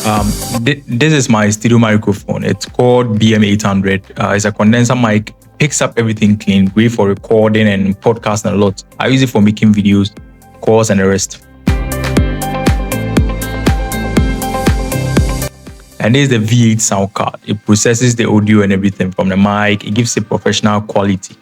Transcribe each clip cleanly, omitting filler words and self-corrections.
This is my studio microphone. It's called BM800. It's a condenser mic. Picks up everything clean, great for recording and podcasting a lot. I use it for making videos, calls, and the rest. And this is the V8 sound card. It processes the audio and everything from the mic. It gives it professional quality.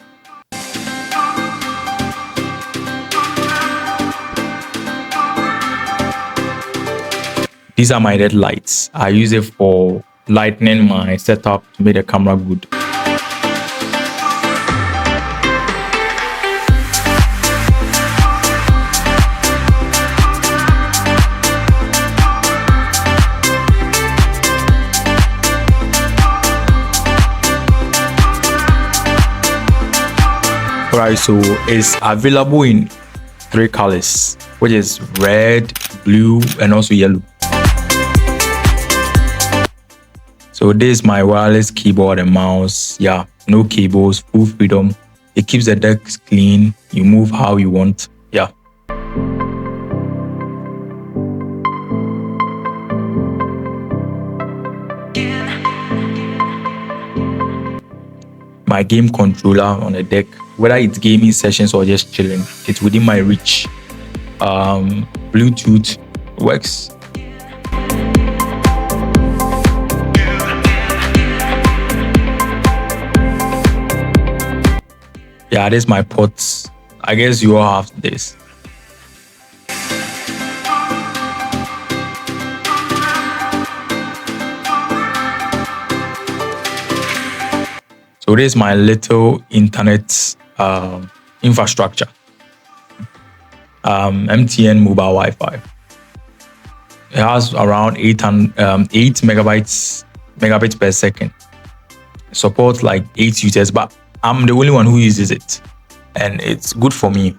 These are my LED lights. I use it for lightening my setup to make the camera good. Alright, so it's available in 3 colors, which is red, blue, and also yellow. So this is my wireless keyboard and mouse. Yeah, no cables, full freedom. It keeps the desk clean. You move how you want. Yeah. My game controller on the deck, whether it's gaming sessions or just chilling, it's within my reach. Bluetooth works. Yeah, this is my pots. I guess you all have this. So this is my little internet infrastructure. MTN mobile Wi-Fi. It has around 8 megabits per second. It supports like 8 users, but I'm the only one who uses it, and it's good for me.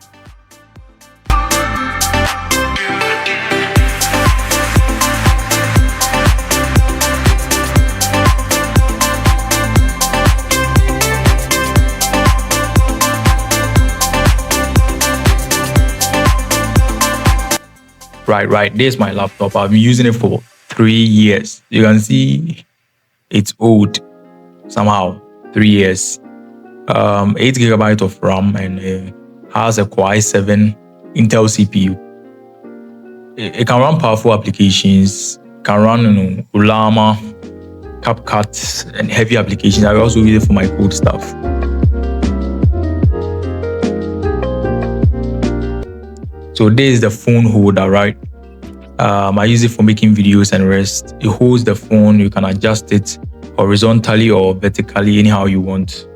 Right. This is my laptop. I've been using it for 3 years. You can see it's old somehow. 3 years. 8 GB of RAM, and has a Core i7 Intel CPU. It can run powerful applications. Can run Ulama, CapCut, and heavy applications. I also use it for my code stuff. So this is the phone holder, right? I use it for making videos and rest. It holds the phone. You can adjust it horizontally or vertically, anyhow you want.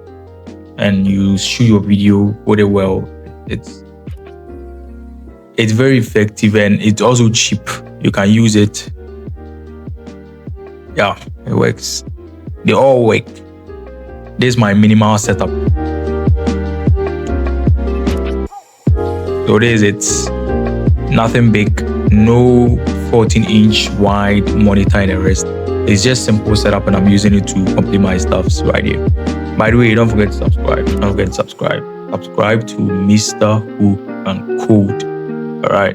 And you shoot your video really well. It's very effective, and it's also cheap. You can use it. Yeah, it works. They all work. This is my minimal setup. So this is it. Nothing big. No 14-inch wide monitor and the rest. It's just simple setup, and I'm using it to complete my stuffs right here. By the way, don't forget to subscribe. Subscribe to Mr. Who Can Code. All right.